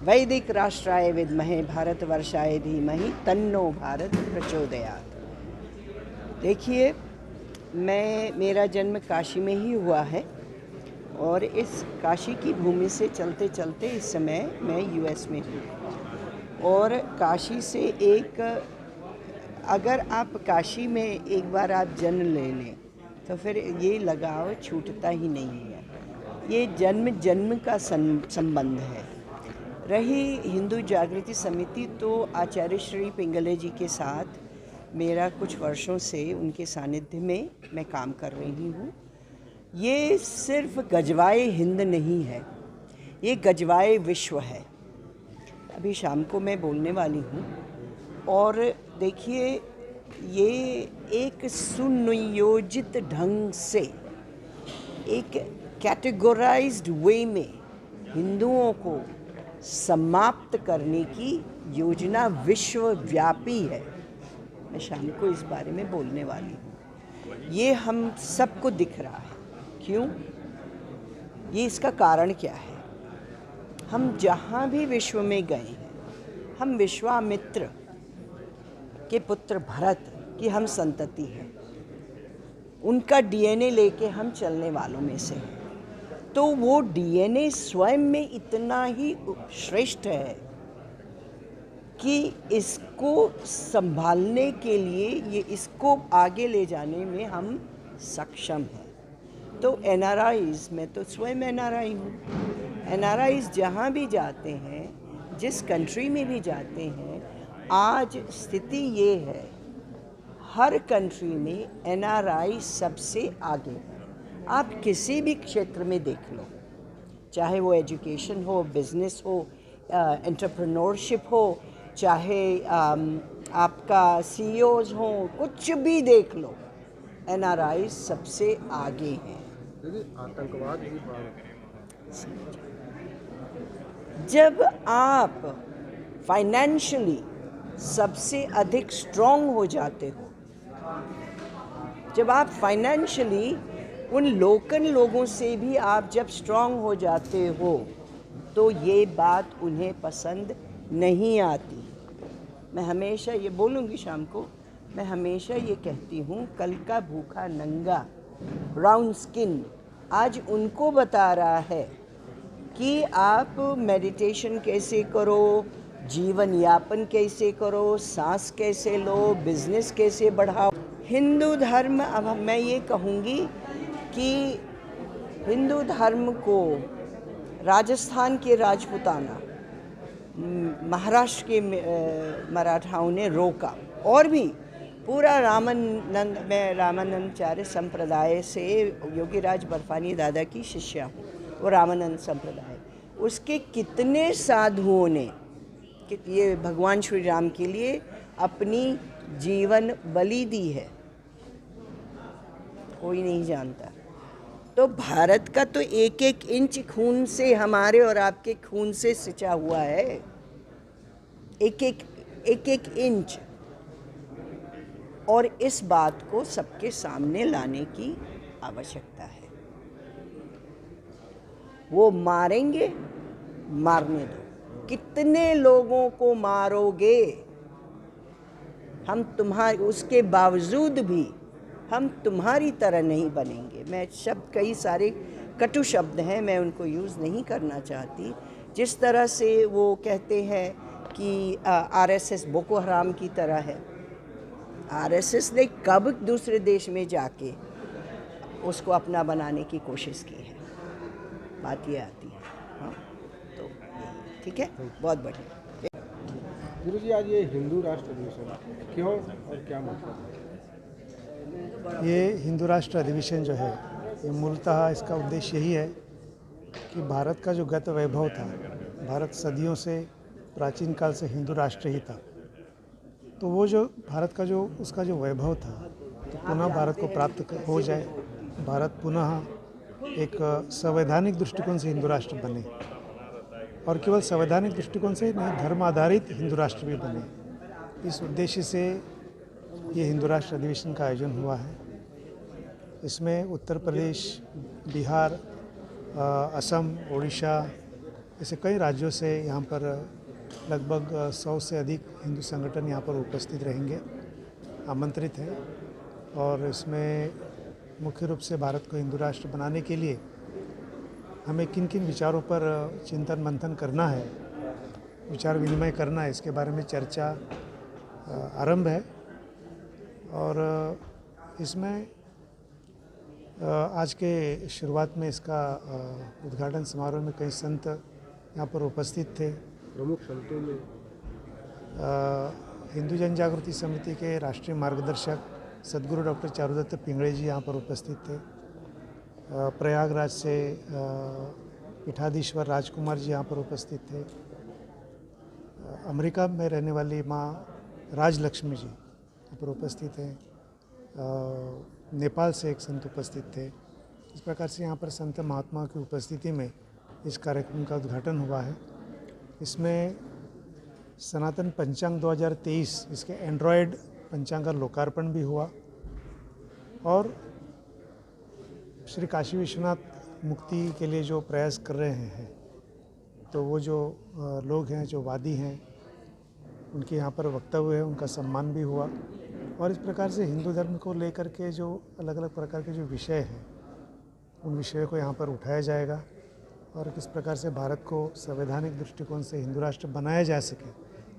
वैदिक राष्ट्राय विद्महे भारतवर्षाय धीमहि तन्नो भारत प्रचोदयात्। देखिए, मेरा जन्म काशी में ही हुआ है और इस काशी की भूमि से चलते चलते इस समय मैं यूएस में हूँ। और काशी से अगर आप काशी में एक बार आप जन्म ले लें तो फिर ये लगाव छूटता ही नहीं है। ये जन्म जन्म का संबंध है। रही हिंदू जागृति समिति, तो आचार्य श्री पिंगले जी के साथ मेरा कुछ वर्षों से उनके सानिध्य में मैं काम कर रही हूँ। ये सिर्फ गजवाए हिंद नहीं है, ये गजवाए विश्व है। अभी शाम को मैं बोलने वाली हूँ और देखिए, ये एक सुनियोजित ढंग से एक कैटेगराइज्ड वे में हिंदुओं को समाप्त करने की योजना विश्वव्यापी है। मैं शाम को इस बारे में बोलने वाली हूँ। ये हम सबको दिख रहा है। क्यों? ये इसका कारण क्या है? हम जहाँ भी विश्व में गए हैं, हम विश्वामित्र के पुत्र भरत की हम संतति हैं। उनका डीएनए लेके हम चलने वालों में से हैं। तो वो डीएनए स्वयं में इतना ही श्रेष्ठ है कि इसको संभालने के लिए, ये इसको आगे ले जाने में हम सक्षम हैं। तो एनआरआईज, मैं तो स्वयं एनआरआई हूँ। एनआरआईज जहाँ भी जाते हैं, जिस कंट्री में भी जाते हैं, आज स्थिति ये है, हर कंट्री में एनआरआई सबसे आगे है। आप किसी भी क्षेत्र में देख लो, चाहे वो एजुकेशन हो, बिजनेस हो, एंटरप्रेन्योरशिप हो, चाहे आपका सीईओज हो, कुछ भी देख लो, एनआरआई सबसे आगे हैं। आतंकवाद भी जब आप फाइनेंशियली सबसे अधिक स्ट्रॉन्ग हो जाते हो, जब आप फाइनेंशियली उन लोकल लोगों से भी आप जब स्ट्रॉन्ग हो जाते हो, तो ये बात उन्हें पसंद नहीं आती। मैं हमेशा ये बोलूँगी शाम को, मैं हमेशा ये कहती हूँ, कल का भूखा नंगा ब्राउन स्किन आज उनको बता रहा है कि आप मेडिटेशन कैसे करो, जीवन यापन कैसे करो, सांस कैसे लो, बिजनेस कैसे बढ़ाओ। हिंदू धर्म, अब मैं ये कहूँगी कि हिंदू धर्म को राजस्थान के राजपूताना, महाराष्ट्र के मराठाओं ने रोका, और भी पूरा रामानंद, मैं रामानंदाचार्य संप्रदाय से योगीराज बर्फानी दादा की शिष्या हूँ, वो रामानंद संप्रदाय, उसके कितने साधुओं ने ये भगवान श्री राम के लिए अपनी जीवन बलि दी है, कोई नहीं जानता। तो भारत का तो एक एक इंच खून से, हमारे और आपके खून से सिंचा हुआ है, एक एक इंच। और इस बात को सबके सामने लाने की आवश्यकता है। वो मारेंगे, मारने दो, कितने लोगों को मारोगे, हम तुम्हारे, उसके बावजूद भी हम तुम्हारी तरह नहीं बनेंगे। मैं शब्द, कई सारे कटु शब्द हैं, मैं उनको यूज़ नहीं करना चाहती। जिस तरह से वो कहते हैं कि आरएसएस बोको हराम की तरह है। आरएसएस ने कब दूसरे देश में जाके उसको अपना बनाने की कोशिश की है, बात ये आती है। हाँ, तो ठीक है, बहुत बढ़िया। गुरु जी, आज ये हिंदू राष्ट्र अधिवेशन क्यों और क्या मतलब है? ये हिंदू राष्ट्र अधिवेशन जो है, ये मूलतः इसका उद्देश्य यही है कि भारत का जो गत वैभव था, भारत सदियों से, प्राचीन काल से हिंदू राष्ट्र ही था, तो वो जो भारत का जो उसका जो वैभव था, तो पुनः भारत को प्राप्त हो जाए, भारत पुनः एक संवैधानिक दृष्टिकोण से हिंदू राष्ट्र बने, और केवल संवैधानिक दृष्टिकोण से नहीं, धर्म आधारित हिंदू राष्ट्र भी बने। इस उद्देश्य से ये हिंदू राष्ट्र अधिवेशन का आयोजन हुआ है। इसमें उत्तर प्रदेश, बिहार, असम, उड़ीसा, ऐसे कई राज्यों से यहाँ पर लगभग 100 से अधिक हिंदू संगठन यहाँ पर उपस्थित रहेंगे, आमंत्रित हैं। और इसमें मुख्य रूप से भारत को हिंदू राष्ट्र बनाने के लिए हमें किन किन विचारों पर चिंतन मंथन करना है, विचार विनिमय करना है, इसके बारे में चर्चा आरंभ है। और इसमें आज के शुरुआत में इसका उद्घाटन समारोह में कई संत यहाँ पर उपस्थित थे। प्रमुख संतों में हिंदू जन जागृति समिति के राष्ट्रीय मार्गदर्शक सदगुरु डॉक्टर चारुदत्त पिंगड़े जी यहाँ पर उपस्थित थे। प्रयागराज से पीठाधीश्वर राजकुमार जी यहाँ पर उपस्थित थे। अमेरिका में रहने वाली माँ राजलक्ष्मी जी यहाँ पर उपस्थित हैं। नेपाल से एक संत उपस्थित थे। इस प्रकार से यहाँ पर संत महात्मा की उपस्थिति में इस कार्यक्रम का उद्घाटन हुआ है। इसमें सनातन पंचांग 2023 इसके एंड्रॉयड पंचांग का लोकार्पण भी हुआ और श्री काशी विश्वनाथ मुक्ति के लिए जो प्रयास कर रहे हैं, तो वो जो लोग हैं, जो वादी हैं, उनके यहाँ पर वक्तव्य है, उनका सम्मान भी हुआ। और इस प्रकार से हिंदू धर्म को लेकर के जो अलग अलग प्रकार के जो विषय हैं, उन विषयों को यहाँ पर उठाया जाएगा और किस प्रकार से भारत को संवैधानिक दृष्टिकोण से हिंदू राष्ट्र बनाया जा सके,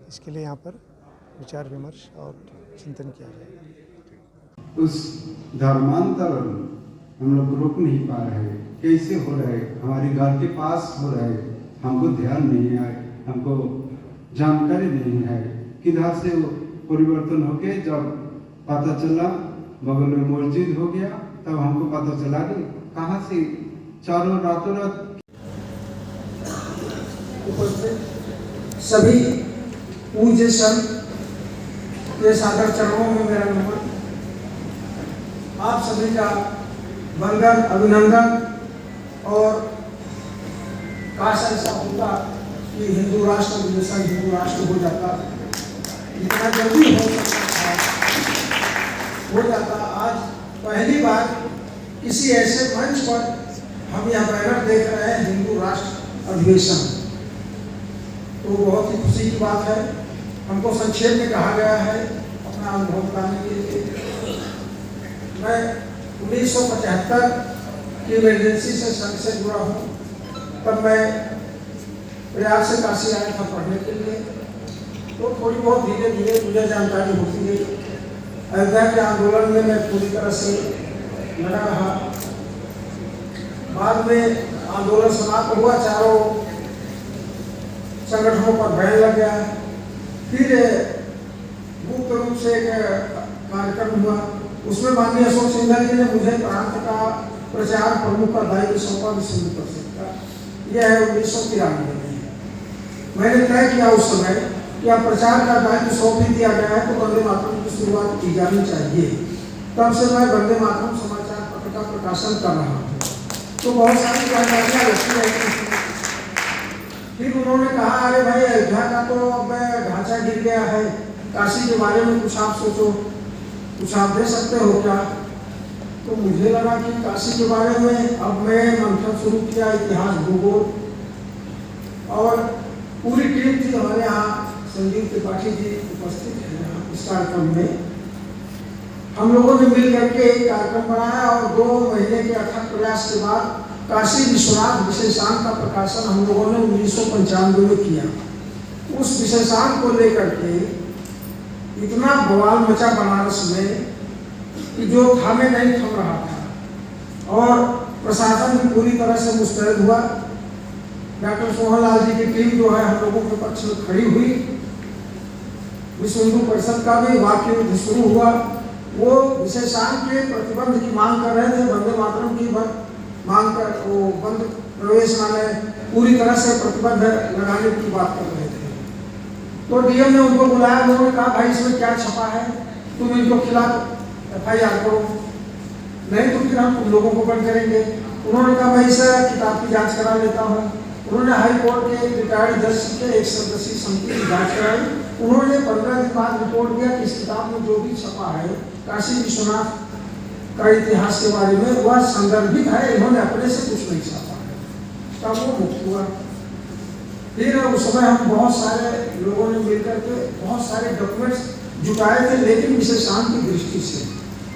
इसके लिए यहाँ पर विचार विमर्श और चिंतन किया जाएगा। उस धर्मांतरण हम लोग रोक नहीं पा रहे, कैसे हो रहे, हमारे घर के पास हो रहे, हमको ध्यान नहीं है, हमको जानकारी नहीं है। किधर से वो परिवर्तन होके जब पता चला बगल में मस्जिद हो गया, तब हमको पता चला कि कहाँ से चारों रातों रात सभी पूज्य संत के सादर चरणों में मेरा नमन। आप सभी का वंदन, अभिनंदन। और काश ऐसा होता कि हिंदू राष्ट्र जैसा हिंदू राष्ट्र हो जाता, जितना जल्दी हो सकता हो जाता। आज पहली बार किसी ऐसे मंच पर हम यह बैनर देख रहे हैं, हिंदू राष्ट्र अधिवेशन, तो बहुत ही खुशी की बात है। हमको संक्षेप में कहा गया है अपना अनुभव बताने के लिए। मैं 1975 की इमरजेंसी से संघ से जुड़ा हूँ। तब मैं प्रयाग से काशी आया था पढ़ने के लिए, तो थोड़ी बहुत धीरे धीरे मुझे जानकारी होती गई। अयोध्या के आंदोलन में मैं पूरी तरह से लगा रहा। बाद में आंदोलन समाप्त हुआ, चारों संगठनों पर बैन लग गया। फिर गुप्त रूप से एक कार्यक्रम हुआ, उसमें माननीय अशोक सिंघल जी ने मुझे प्रांत का प्रचार प्रमुख का दायित्व सौंपा विश्व परिषद का। यह है 1993 में। मैंने तय किया उस समय कि अब प्रचार का दायित्व सौंप ही दिया गया है तो वंदे मातरम की शुरुआत की जानी चाहिए। तब से मैं वंदे मातरम समाचार पत्र का प्रकाशन कर रहा हूँ। तो बहुत सारी जानकारियाँ रखी है। फिर उन्होंने कहा, अरे भाई अयोध्या का तो अब ढांचा गिर गया है, काशी के बारे में कुछ आप सोचो, कुछ आप दे सकते हो क्या? तो मुझे लगा कि काशी के बारे में अब मैं मंथन शुरू किया, इतिहास, भूगोल, और पूरी टीम थी हमारे यहाँ। संजीव त्रिपाठी जी उपस्थित हैं इस कार्यक्रम में। हम लोगों ने मिल करके एक कार्यक्रम बनाया और 2 महीने के अथक प्रयास के बाद काशी विश्वनाथ विशेषांक का प्रकाशन हम लोगों ने 1995 में किया। उस विशेषांक को लेकर के इतना बवाल मचा बनारस में कि जो थामे नहीं थम रहा था, और प्रशासन भी पूरी तरह से मुस्तैद हुआ। डॉक्टर सोहनलाल जी की टीम जो है हम लोगों के पक्ष में खड़ी हुई। विश्व हिंदू परिषद का भी वाक्य युद्ध शुरू हुआ। वो विशेषांक के प्रतिबंध की मांग कर रहे थे, वंदे मातरम की मांग कर वो बंद प्रवेश माने पूरी तरह से प्रतिबंध लगाने की बात कर रहे थे। तो डीएम ने उनको बुलाया। उन्होंने कहा, भाई इसमें क्या छपा है, तुम इनको खिलाफ FIR करो, नहीं तो फिर हम तुम लोगों को बंद करेंगे। उन्होंने कहा, मैं इस किताब की जांच करा लेता हूँ। उन्होंने हाई कोर्ट के रिटायर्ड जज के एक सदस्यीय समिति की जांच कराई। उन्होंने 15 दिन बाद रिपोर्ट दिया कि इस किताब में जो भी छपा है काशी विश्वनाथ का इतिहास के बारे में, वह संदर्भित है, इन्होंने अपने से कुछ नहीं छापा है। तब वो मुक्त हुआ। फिर उस समय हम बहुत सारे लोगों ने मिलकर के बहुत सारे डॉक्यूमेंट्स जुटाए थे, लेकिन विशेषांक की दृष्टि से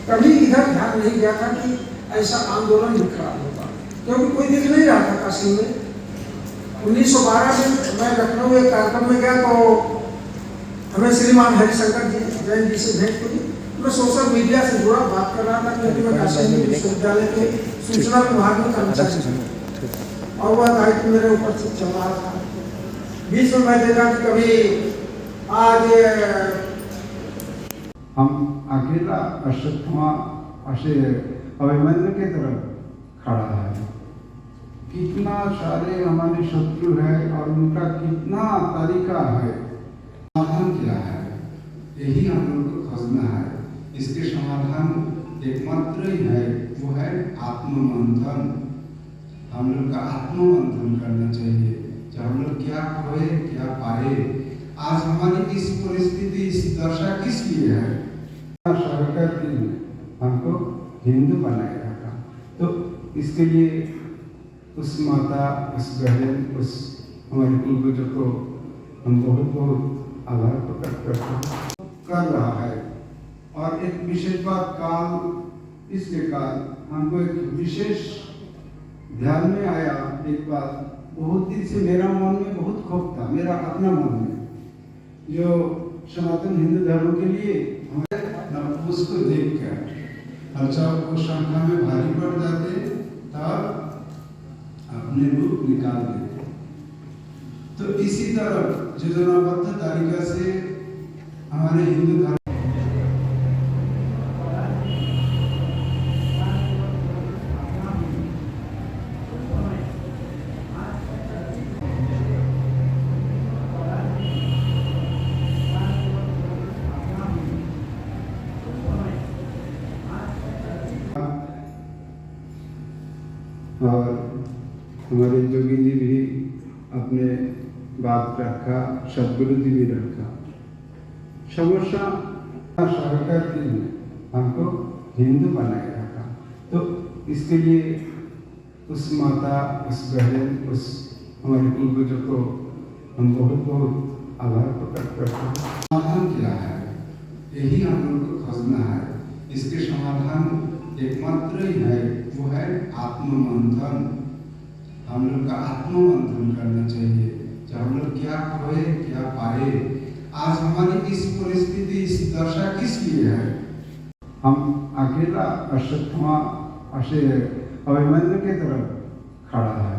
कभी इधर ध्यान नहीं गया था कि ऐसा आंदोलन भी खड़ा होगा, क्योंकि कोई दिख नहीं रहा था काशी में। 1912 में मैं लखनऊ एक कार्यक्रम में गया तो हमें श्रीमान हरिशंकर जी जैन जी से भेंट हुई। मैं सोशल मीडिया से जुड़ा बात कर रहा था, क्योंकि मैं काशी विश्वविद्यालय के सूचना विभाग में कर्मचारी हूँ और वह दायित्व मेरे ऊपर से चल रहा था। बीच में मैं देखा कि कभी आज हम अकेला अश्वत्थामा अभिमन्यु की तरफ खड़ा है। कितना सारे हमारे शत्रु है और उनका कितना तरीका है, समाधान क्या है, यही हम लोग को खोजना है। इसके समाधान एकमात्र ही है, वो है आत्ममंथन। हम लोग का आत्ममंथन करना चाहिए, जब हम लोग क्या खोए क्या पाए। आज हमारी इस परिस्थिति, इस दशा किस लिए है? सावरकर जी ने हमको हिंदू बनाए रखा, तो इसके लिए उस माता, उस बहन, उस हमारे पूर्वजों को हम बहुत बहुत आभार प्रकट करते कर रहा है। और एक विशेष बात काल इसके काल हमको एक विशेष ध्यान में आया। एक बात बहुत दिन से मेरा मन में बहुत खौफ था, मेरा अपना मन में, जो सनातन हिंदू धर्म के लिए उसको देख कर अच्छा वो शंका में भारी पड़ जाते, तब अपने रूप निकाल देते। तो इसी तरह योजनाबद्ध तरीका से हमारे हिंदू धर्म और हमारे जोगी जी भी अपने बात रखा, सदगुरु जी भी रखा। समस्या सावरकर जी ने हमको हिंदू बनाए रखा, तो इसके लिए उस माता, उस बहन, उस हमारे पूर्वजों को हम बहुत बहुत आभार प्रकट करते हैं। समाधान क्या है, यही हम लोग को खोजना है। इसके समाधान एकमात्र ही है, वो है आत्ममंथन। हम लोग का आत्ममंथन करना चाहिए, जब हम लोग क्या खोए क्या पाए। आज हमारी इस परिस्थिति, इस दशा किस लिए है? हम अकेला अश्वत्थामा अभिमन्यु की तरफ खड़ा है।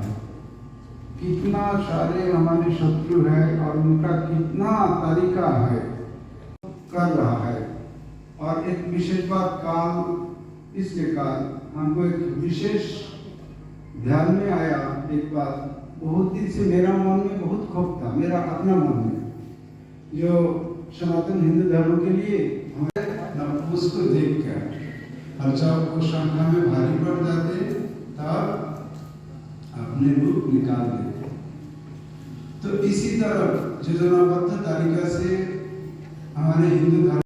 कितना सारे हमारे शत्रु है और उनका कितना तरीका है कर रहा है। और एक विशेष बात काल इसके काल हमको एक विशेष ध्यान में आया। एक बात बहुत दिन से मेरा मन में बहुत खौफ था, मेरा अपना मन में, जो सनातन हिंदू धर्म के लिए उसको देख कर अच्छा वो शंका में भारी पड़ जाते, तब अपने रूप निकाल देते। तो इसी तरह योजनाबद्ध तरीका से हमारे हिंदू धर्म